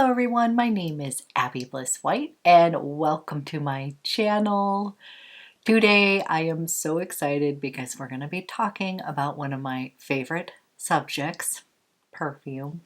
Hello everyone, my name is Abby Bliss White and welcome to my channel. Today I am so excited because we're going to be talking about one of my favorite subjects, perfume.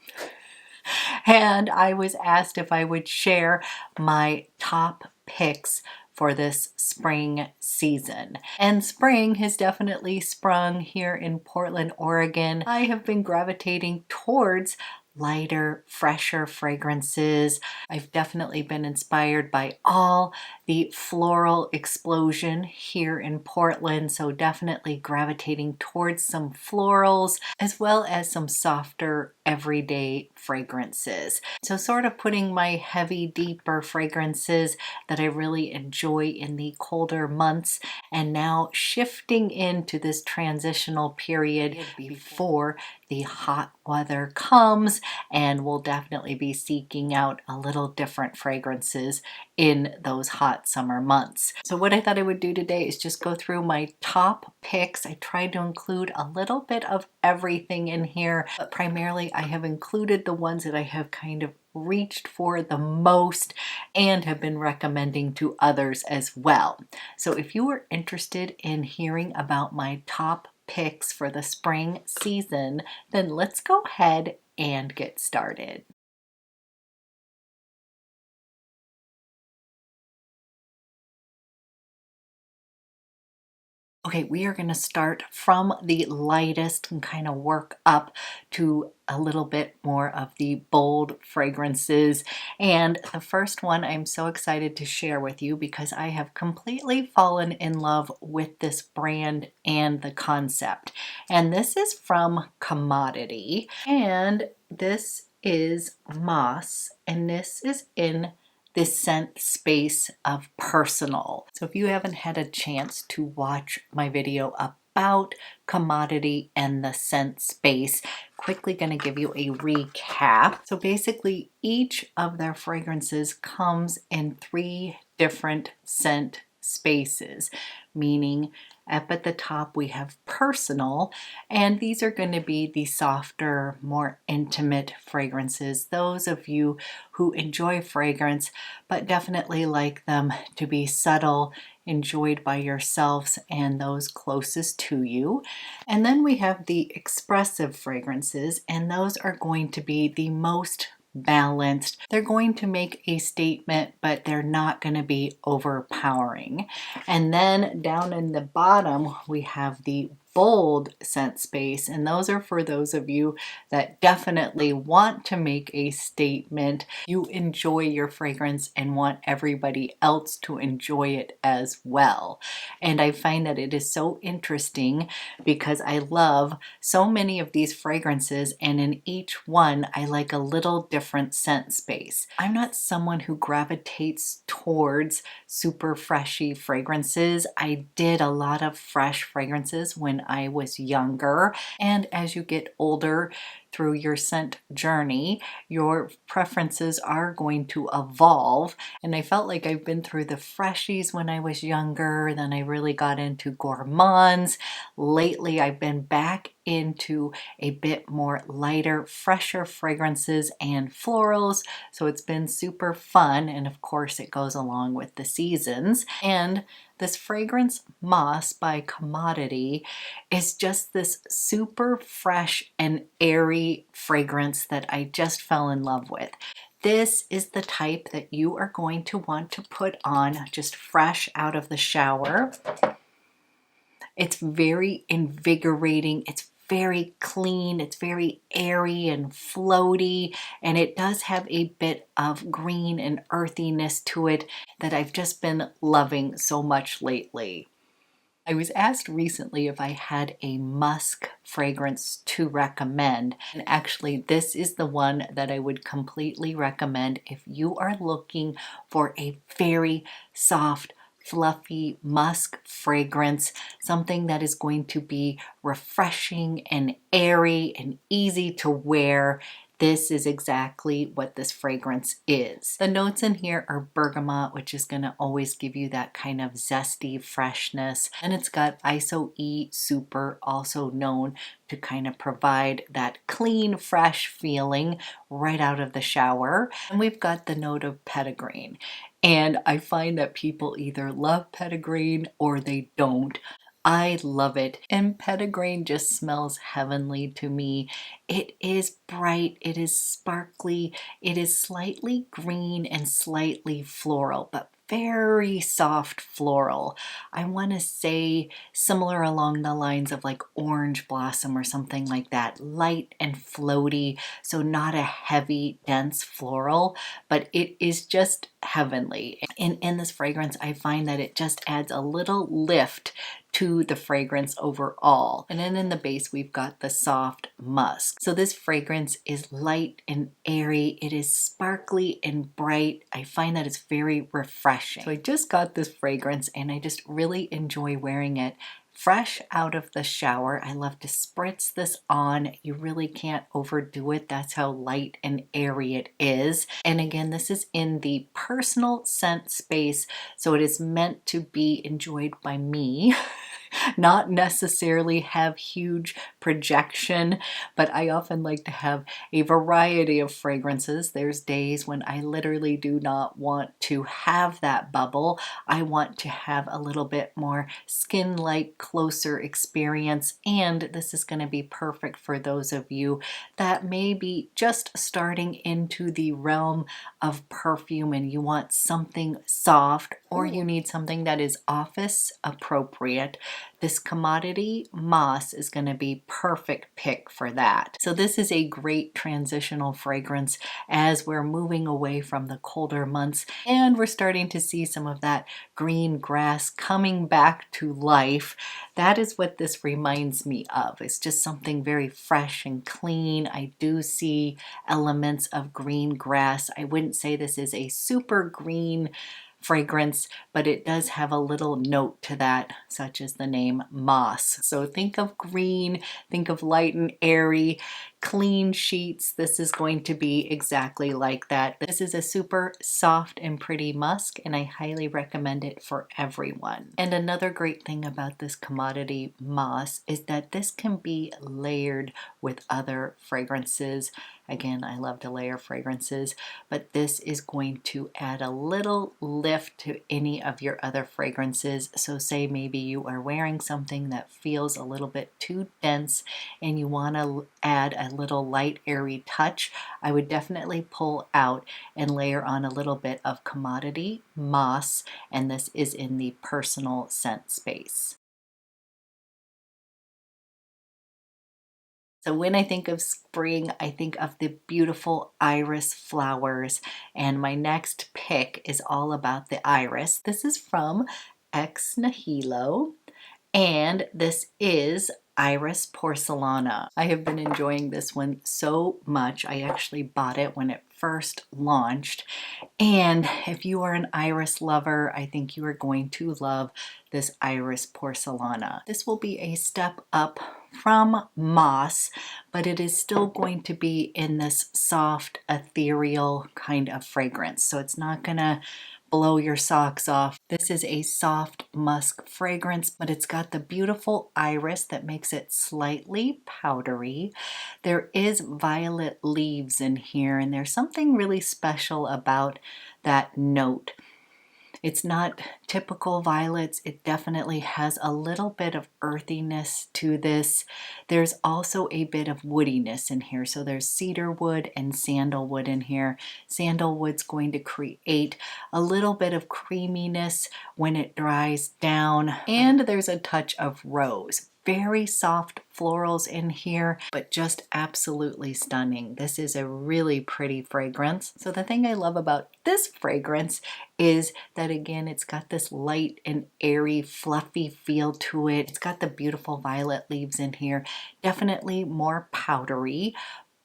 And I was asked if I would share my top picks for this spring season. And spring has definitely sprung here in Portland, Oregon. I have been gravitating towards lighter, fresher fragrances. I've definitely been inspired by all the floral explosion here in Portland, so definitely gravitating towards some florals as well as some softer everyday fragrances. So sort of putting my heavy, deeper fragrances that I really enjoy in the colder months and now shifting into this transitional period before the hot weather comes, and we'll definitely be seeking out a little different fragrances in those hot summer months. So what I thought I would do today is just go through my top picks. I tried to include a little bit of everything in here, but primarily I have included the ones that I have kind of reached for the most and have been recommending to others as well. So if you are interested in hearing about my top picks for the spring season, then let's go ahead and get started. Okay, we are going to start from the lightest and kind of work up to a little bit more of the bold fragrances. And the first one I'm so excited to share with you because I have completely fallen in love with this brand and the concept. And this is from Commodity, and this is Moss, and this is in the scent space of personal. So if you haven't had a chance to watch my video about Commodity and the scent space, quickly going to give you a recap. So basically each of their fragrances comes in 3 different scent spaces, meaning up at the top we have personal, and these are going to be the softer, more intimate fragrances. Those of you who enjoy fragrance but definitely like them to be subtle, enjoyed by yourselves and those closest to you. And then we have the expressive fragrances, and those are going to be the most balanced. They're going to make a statement, but they're not going to be overpowering. And then down in the bottom, we have the bold scent space, and those are for those of you that definitely want to make a statement. You enjoy your fragrance and want everybody else to enjoy it as well. And I find that it is so interesting because I love so many of these fragrances, and in each one I like a little different scent space. I'm not someone who gravitates towards super freshy fragrances. I did a lot of fresh fragrances when I was younger, and as you get older through your scent journey, your preferences are going to evolve. And I felt like I've been through the freshies when I was younger, then I really got into gourmands. Lately I've been back into a bit more lighter, fresher fragrances and florals, so it's been super fun, and of course it goes along with the seasons. And this fragrance Moss by Commodity is just this super fresh and airy fragrance that I just fell in love with. This is the type that you are going to want to put on just fresh out of the shower. It's very invigorating. It's very clean. It's very airy and floaty, and it does have a bit of green and earthiness to it that I've just been loving so much lately. I was asked recently if I had a musk fragrance to recommend, and actually this is the one that I would completely recommend if you are looking for a very soft, fluffy musk fragrance, something that is going to be refreshing and airy and easy to wear. this is exactly what this fragrance is. The notes in here are bergamot, which is going to always give you that kind of zesty freshness. And it's got ISO-E Super, also known to kind of provide that clean, fresh feeling right out of the shower. And we've got the note of petitgreen. And I find that people either love petitgreen or they don't. I love it, and petitgreen just smells heavenly to me. It is bright, it is sparkly, it is slightly green and slightly floral, but very soft floral. I want to say similar along the lines of like orange blossom or something like that, light and floaty, so not a heavy, dense floral, but it is just heavenly. And in this fragrance, I find that it just adds a little lift to the fragrance overall. And then in the base, we've got the soft musk. So this fragrance is light and airy. It is sparkly and bright. I find that it's very refreshing. So I just got this fragrance and I just really enjoy wearing it fresh out of the shower. I love to spritz this on. You really can't overdo it. That's how light and airy it is. And again, this is in the personal scent space, so it is meant to be enjoyed by me. Not necessarily have huge projection, but I often like to have a variety of fragrances. There's days when I literally do not want to have that bubble. I want to have a little bit more skin-like, closer experience, and this is going to be perfect for those of you that may be just starting into the realm of perfume and you want something soft, or you need something that is office appropriate. This commodity moss is going to be perfect pick for that. So this is a great transitional fragrance as we're moving away from the colder months and we're starting to see some of that green grass coming back to life. That is what this reminds me of. It's just something very fresh and clean. I do see elements of green grass. I wouldn't say this is a super green fragrance, but it does have a little note to that, such as the name moss. So think of green, think of light and airy, clean sheets. This is going to be exactly like that. This is a super soft and pretty musk, and I highly recommend it for everyone. And another great thing about this commodity moss is that this can be layered with other fragrances. Again, I love to layer fragrances, but this is going to add a little lift to any of your other fragrances. So say maybe you are wearing something that feels a little bit too dense and you want to add a little light, airy touch. I would definitely pull out and layer on a little bit of commodity moss, and this is in the personal scent space. So when I think of spring, I think of the beautiful iris flowers, and my next pick is all about the iris. This is from Ex Nihilo, and this is Iris Porcelana. I have been enjoying this one so much. I actually bought it when it first launched, and if you are an iris lover, I think you are going to love this Iris Porcelana. This will be a step up from moss, but it is still going to be in this soft, ethereal kind of fragrance. So it's not gonna blow your socks off. This is a soft musk fragrance, but it's got the beautiful iris that makes it slightly powdery. There is violet leaves in here, and there's something really special about that note. It's not typical violets. It definitely has a little bit of earthiness to this. There's also a bit of woodiness in here. So there's cedar wood and sandalwood in here. Sandalwood's going to create a little bit of creaminess when it dries down. And there's a touch of rose. Very soft florals in here, but just absolutely stunning. This is a really pretty fragrance. So the thing I love about this fragrance is that, again, it's got this light and airy, fluffy feel to it. It's got the beautiful violet leaves in here. Definitely more powdery,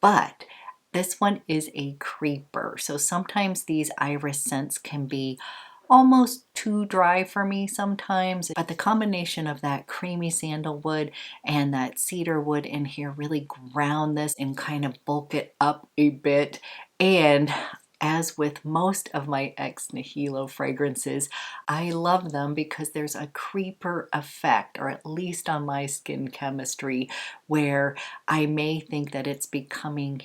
but this one is a creeper. So sometimes these iris scents can be almost too dry for me sometimes, but the combination of that creamy sandalwood and that cedar wood in here really ground this and kind of bulk it up a bit. And as with most of my ex nihilo fragrances, I love them because there's a creeper effect, or at least on my skin chemistry, where I may think that it's becoming,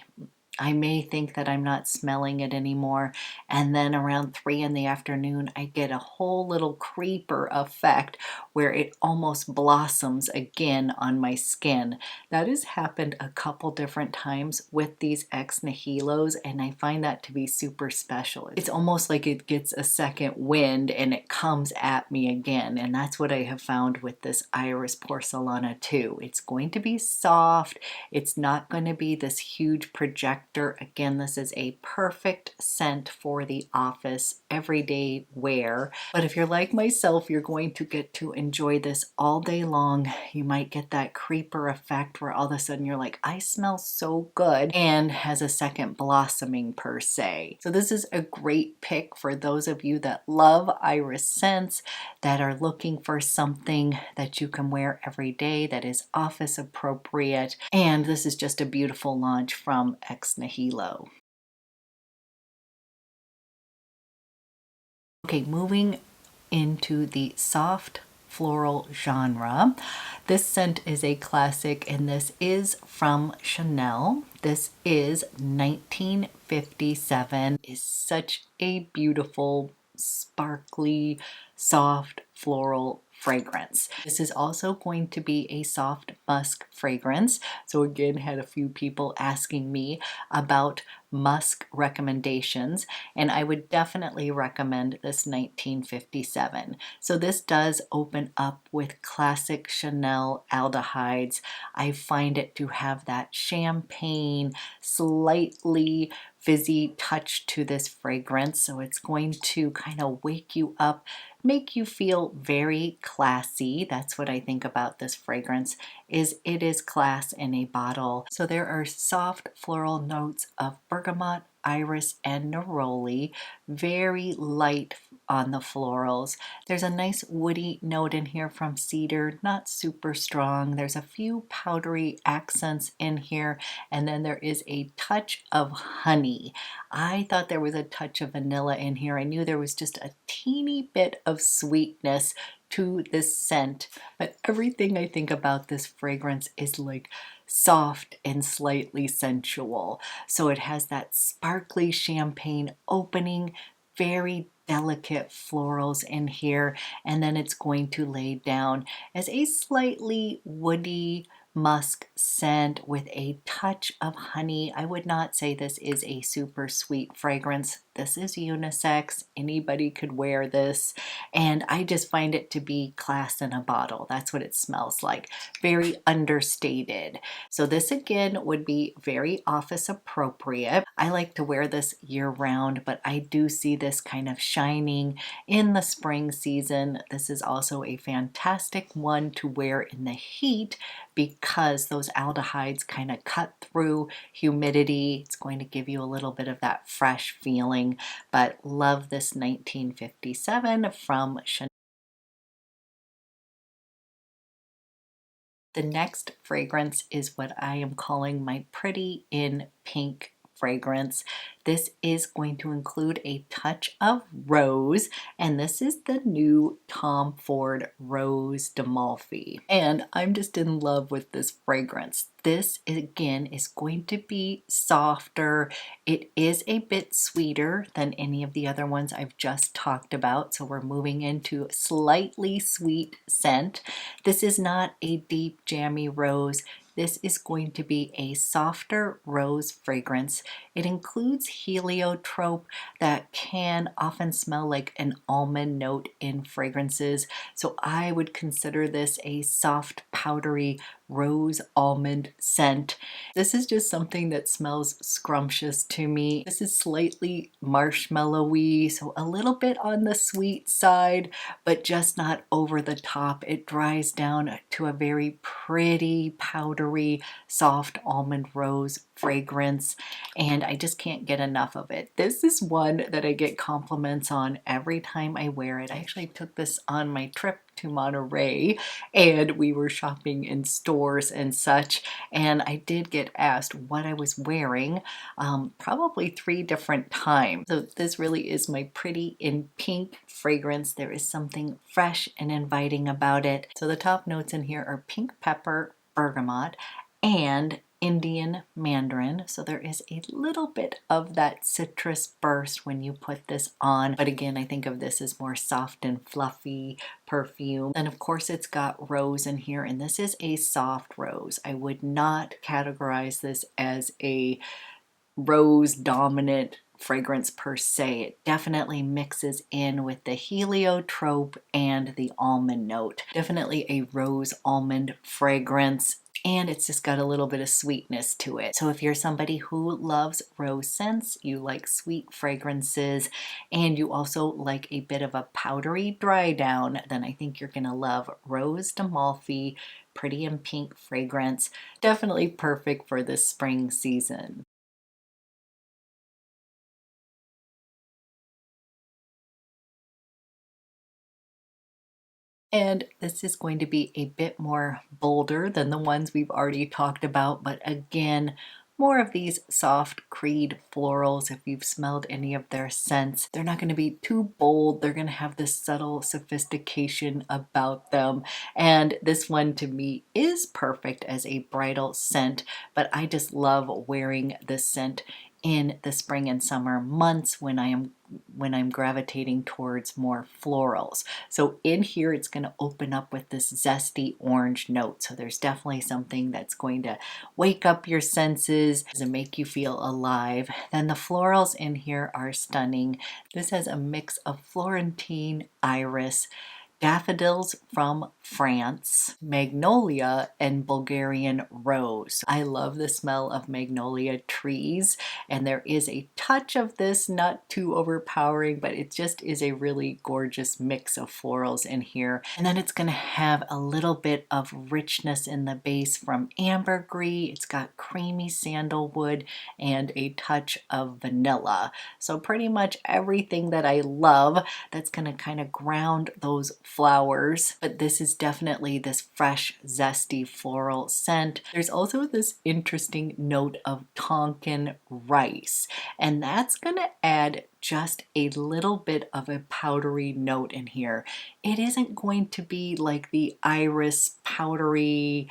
I may think that I'm not smelling it anymore, and then around 3 in the afternoon I get a whole little creeper effect where it almost blossoms again on my skin. That has happened a couple different times with these ex nihilos, and I find that to be super special. It's almost like it gets a second wind and it comes at me again, and that's what I have found with this Iris Porcelana too. It's going to be soft, it's not going to be this huge projector. Again, this is a perfect scent for the office, everyday wear. But if you're like myself, you're going to get to enjoy this all day long. You might get that creeper effect where all of a sudden you're like, I smell so good, and has a second blossoming per se. So this is a great pick for those of you that love iris scents, that are looking for something that you can wear every day that is office appropriate. And this is just a beautiful launch from Ex Nihilo. Okay, moving into the soft floral genre. This scent is a classic, and this is from Chanel. This is 1957. It's such a beautiful, sparkly, soft floral fragrance. This is also going to be a soft musk fragrance. So again, had a few people asking me about musk recommendations, and I would definitely recommend this 1957. So this does open up with classic Chanel aldehydes. I find it to have that champagne, slightly fizzy touch to this fragrance. So it's going to kind of wake you up, make you feel very classy. That's what I think about this fragrance, is it is class in a bottle. So there are soft floral notes of bergamot, iris, and neroli, very light on the florals. There's a nice woody note in here from cedar, not super strong. There's a few powdery accents in here, and then there is a touch of honey. I thought there was a touch of vanilla in here. I knew there was just a teeny bit of sweetness to this scent, but everything I think about this fragrance is like soft and slightly sensual. So it has that sparkly champagne opening, very delicate florals in here, and then it's going to lay down as a slightly woody musk scent with a touch of honey. I would not say this is a super sweet fragrance. This is unisex. Anybody could wear this, and I just find it to be class in a bottle. That's what it smells like. Very understated. So this again would be very office appropriate. I like to wear this year round, but I do see this kind of shining in the spring season. This is also a fantastic one to wear in the heat because those aldehydes kind of cut through humidity. It's going to give you a little bit of that fresh feeling, but love this 1957 from Chanel. The next fragrance is what I am calling my Pretty in Pink fragrance. This is going to include a touch of rose, and this is the new Tom Ford Rose d'Amalfi. And I'm just in love with this fragrance. This again is going to be softer. It is a bit sweeter than any of the other ones I've just talked about. So we're moving into slightly sweet scent. This is not a deep jammy rose. This is going to be a softer rose fragrance. It includes heliotrope that can often smell like an almond note in fragrances. So I would consider this a soft, powdery Rose Almond Scent. This is just something that smells scrumptious to me. This is slightly marshmallowy, so a little bit on the sweet side, but just not over the top. It dries down to a very pretty, powdery, soft almond rose fragrance, and I just can't get enough of it. This is one that I get compliments on every time I wear it. I actually took this on my trip to Monterey, and we were shopping in stores and such, and I did get asked what I was wearing probably 3 different times. So this really is my Pretty in Pink fragrance. There is something fresh and inviting about it. So the top notes in here are pink pepper, bergamot, and Indian mandarin. So there is a little bit of that citrus burst when you put this on. But again, I think of this as more soft and fluffy perfume. And of course it's got rose in here, and this is a soft rose. I would not categorize this as a rose dominant fragrance per se. It definitely mixes in with the heliotrope and the almond note. Definitely a rose almond fragrance, and it's just got a little bit of sweetness to it. So if you're somebody who loves rose scents, you like sweet fragrances, and you also like a bit of a powdery dry down, then I think you're gonna love Rose d'Amalfi Pretty in Pink fragrance. Definitely perfect for this spring season. And this is going to be a bit more bolder than the ones we've already talked about, but again, more of these soft creed florals. If you've smelled any of their scents, they're not going to be too bold. They're going to have this subtle sophistication about them. And this one to me is perfect as a bridal scent, but I just love wearing this scent in the spring and summer months when I'm gravitating towards more florals. So in here it's going to open up with this zesty orange note. So there's definitely something that's going to wake up your senses and make you feel alive. Then the florals in here are stunning. This has a mix of Florentine iris, daffodils from France, magnolia, and Bulgarian rose. I love the smell of magnolia trees, and there is a touch of this, not too overpowering, but it just is a really gorgeous mix of florals in here. And then it's going to have a little bit of richness in the base from ambergris. It's got creamy sandalwood and a touch of vanilla. So pretty much everything that I love that's going to kind of ground those flowers, but this is definitely this fresh, zesty floral scent. There's also this interesting note of Tonkin rice, and that's going to add just a little bit of a powdery note in here. It isn't going to be like the iris powdery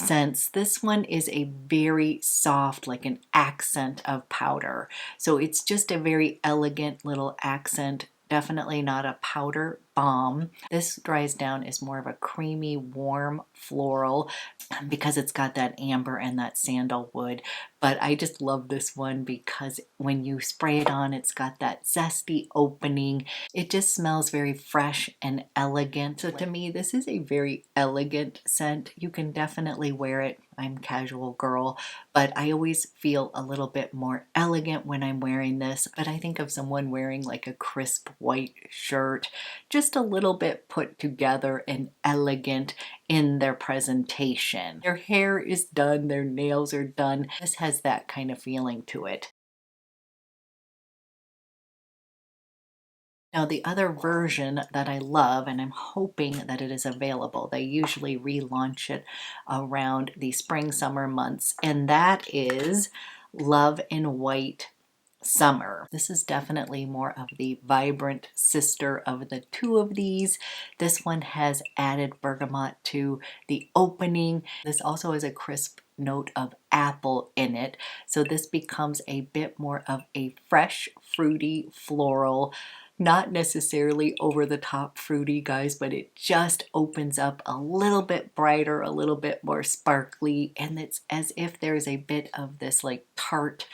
scents. This one is a very soft, like an accent of powder. So it's just a very elegant little accent. Definitely not a powder bomb. This dries down as more of a creamy, warm floral because it's got that amber and that sandalwood. But I just love this one because when you spray it on, it's got that zesty opening. It just smells very fresh and elegant. So to me, this is a very elegant scent. You can definitely wear it. I'm a casual girl, but I always feel a little bit more elegant when I'm wearing this. But I think of someone wearing like a crisp white shirt, just a little bit put together and elegant in their presentation. Their hair is done, their nails are done. This has that kind of feeling to it. Now, the other version that I love, and I'm hoping that it is available, they usually relaunch it around the spring, summer months, and that is Love in White Summer. This is definitely more of the vibrant sister of the two of these. This one has added bergamot to the opening. This also has a crisp note of apple in it. So this becomes a bit more of a fresh, fruity, floral, not necessarily over the top fruity, guys, but it just opens up a little bit brighter, a little bit more sparkly, and it's as if there's a bit of this like tart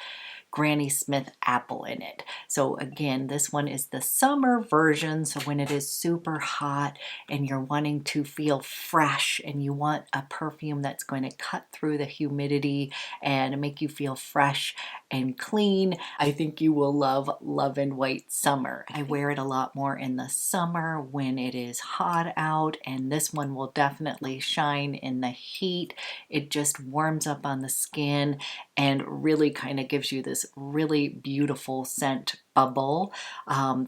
Granny Smith apple in it. So again, this one is the summer version. So when it is super hot and you're wanting to feel fresh and you want a perfume that's going to cut through the humidity and make you feel fresh and clean, I think you will love Love and White Summer. I wear it a lot more in the summer when it is hot out, and this one will definitely shine in the heat. It just warms up on the skin and really kind of gives you this really beautiful scent bubble.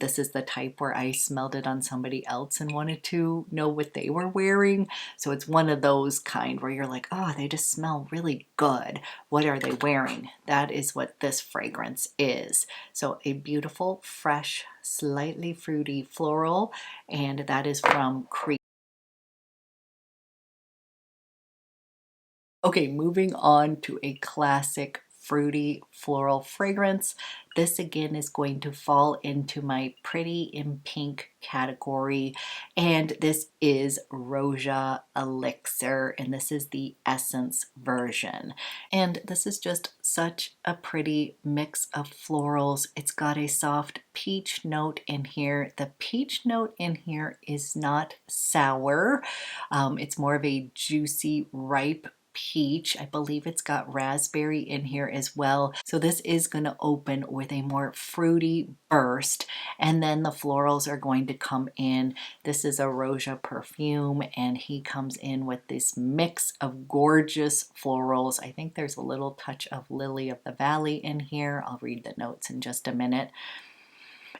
This is the type where I smelled it on somebody else and wanted to know what they were wearing. So it's one of those kind where you're like, oh, they just smell really good. What are they wearing? That is what this fragrance is. So a beautiful, fresh, slightly fruity floral, and that is from Creed. Okay, moving on to a classic fruity floral fragrance. This again is going to fall into my pretty in pink category, and this is Rosea Elixir, and this is the Essence version. And this is just such a pretty mix of florals. It's got a soft peach note in here. The peach note in here is not sour. It's more of a juicy, ripe peach. I believe it's got raspberry in here as well. So this is going to open with a more fruity burst, and then the florals are going to come in. This is a Rosea perfume, and he comes in with this mix of gorgeous florals. I think there's a little touch of Lily of the Valley in here. I'll read the notes in just a minute.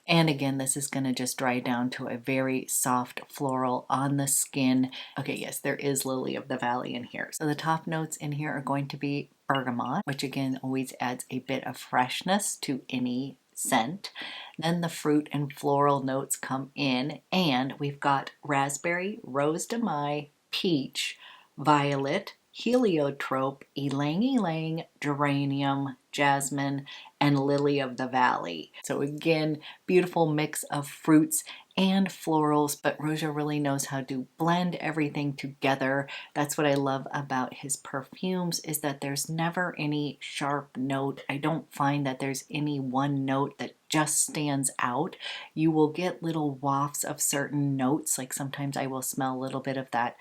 And again, this is going to just dry down to a very soft floral on the skin. Okay, yes, there is Lily of the Valley in here. So the top notes in here are going to be bergamot, which again always adds a bit of freshness to any scent. Then the fruit and floral notes come in, and we've got raspberry, rose de mai, peach, violet, heliotrope, ylang ylang, geranium, jasmine, and lily of the valley. So again, beautiful mix of fruits and florals, but Rosea really knows how to blend everything together. That's what I love about his perfumes, is that there's never any sharp note. I don't find that there's any one note that just stands out. You will get little wafts of certain notes, like sometimes I will smell a little bit of that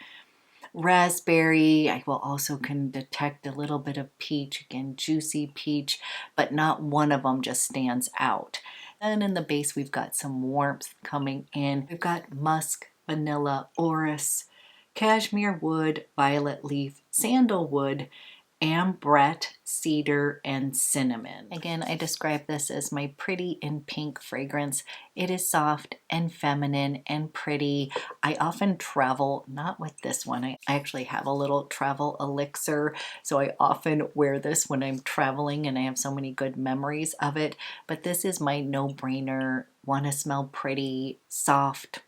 raspberry. I will also can detect a little bit of peach, again juicy peach, but not one of them just stands out. Then in the base we've got some warmth coming in. We've got musk, vanilla, orris, cashmere wood, violet leaf, sandalwood, ambrette, cedar, and cinnamon. Again, I describe this as my pretty in pink fragrance. It is soft and feminine and pretty. I often travel, not with this one, I actually have a little travel elixir, so I often wear this when I'm traveling and I have so many good memories of it, but this is my no-brainer, want to smell pretty, soft,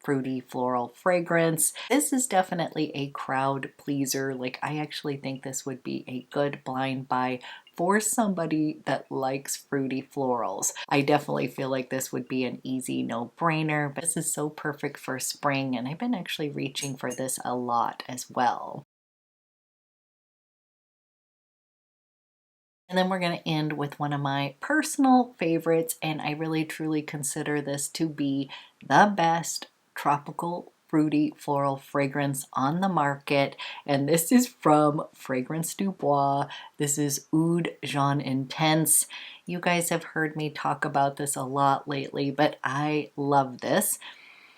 fruity floral fragrance. This is definitely a crowd pleaser. Like, I actually think this would be a good blind buy for somebody that likes fruity florals. I definitely feel like this would be an easy no-brainer, but this is so perfect for spring, and I've been actually reaching for this a lot as well. And then we're going to end with one of my personal favorites, and I really truly consider this to be the best tropical fruity floral fragrance on the market, and this is from Fragrance du Bois. This is Oud Jaune Intense. You guys have heard me talk about this a lot lately, but I love this.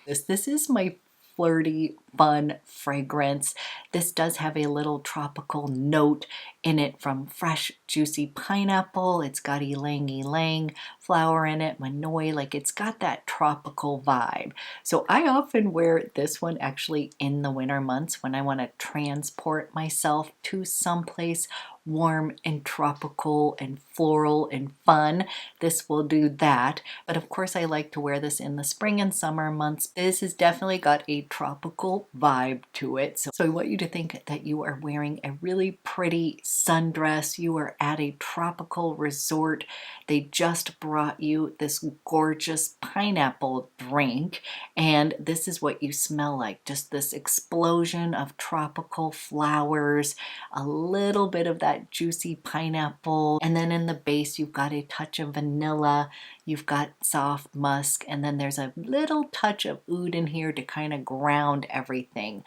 This is my flirty, fun fragrance. This does have a little tropical note in it from fresh, juicy pineapple. It's got ylang ylang flower in it, manoi, like it's got that tropical vibe. So I often wear this one actually in the winter months when I want to transport myself to someplace warm and tropical and floral and fun. This will do that. But of course I like to wear this in the spring and summer months. This has definitely got a tropical tropical vibe to it. So I want you to think that you are wearing a really pretty sundress. You are at a tropical resort. They just brought you this gorgeous pineapple drink, and this is what you smell like. Just this explosion of tropical flowers, a little bit of that juicy pineapple, and then in the base you've got a touch of vanilla, you've got soft musk, and then there's a little touch of oud in here to kind of ground everything.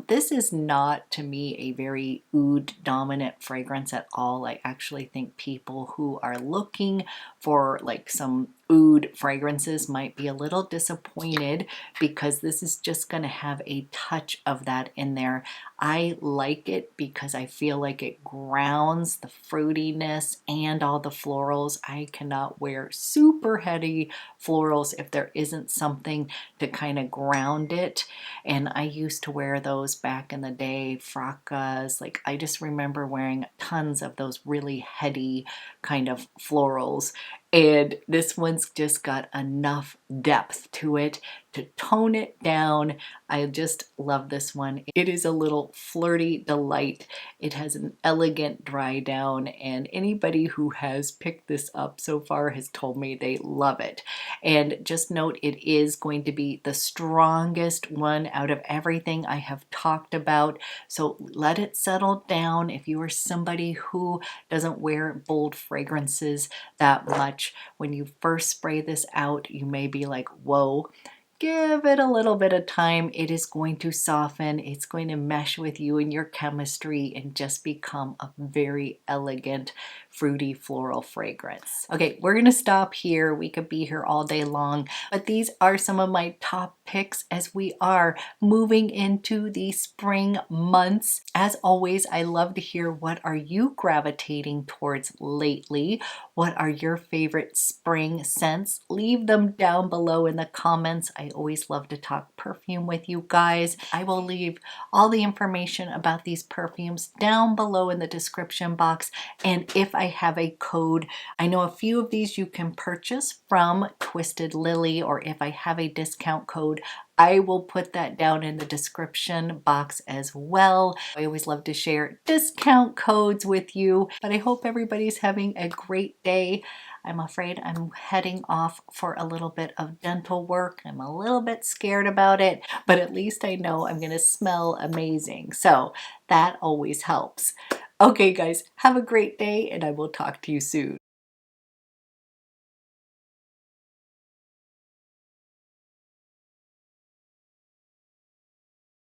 This is not, to me, a very oud dominant fragrance at all. I actually think people who are looking for like some oud fragrances might be a little disappointed because this is just going to have a touch of that in there. I like it because I feel like it grounds the fruitiness and all the florals. I cannot wear super heady florals if there isn't something to kind of ground it. And I used to wear those back in the day, fracas. Like I just remember wearing tons of those really heady kind of florals. And this one's just got enough depth to it to tone it down. I just love this one. It is a little flirty delight. It has an elegant dry down, and anybody who has picked this up so far has told me they love it. And just note, it is going to be the strongest one out of everything I have talked about. So let it settle down. If you are somebody who doesn't wear bold fragrances that much, when you first spray this out, you may be like, whoa. Give it a little bit of time. It is going to soften. It's going to mesh with you and your chemistry and just become a very elegant, fruity floral fragrance. Okay, we're going to stop here. We could be here all day long, but these are some of my top picks as we are moving into the spring months. As always, I love to hear what are you gravitating towards lately? What are your favorite spring scents? Leave them down below in the comments. I always love to talk perfume with you guys. I will leave all the information about these perfumes down below in the description box. And if I have a code, I know a few of these you can purchase from Twisted Lily, or if I have a discount code, I will put that down in the description box as well. I always love to share discount codes with you, but I hope everybody's having a great day. I'm afraid I'm heading off for a little bit of dental work. I'm a little bit scared about it, but at least I know I'm going to smell amazing. So that always helps. Okay, guys, have a great day, and I will talk to you soon.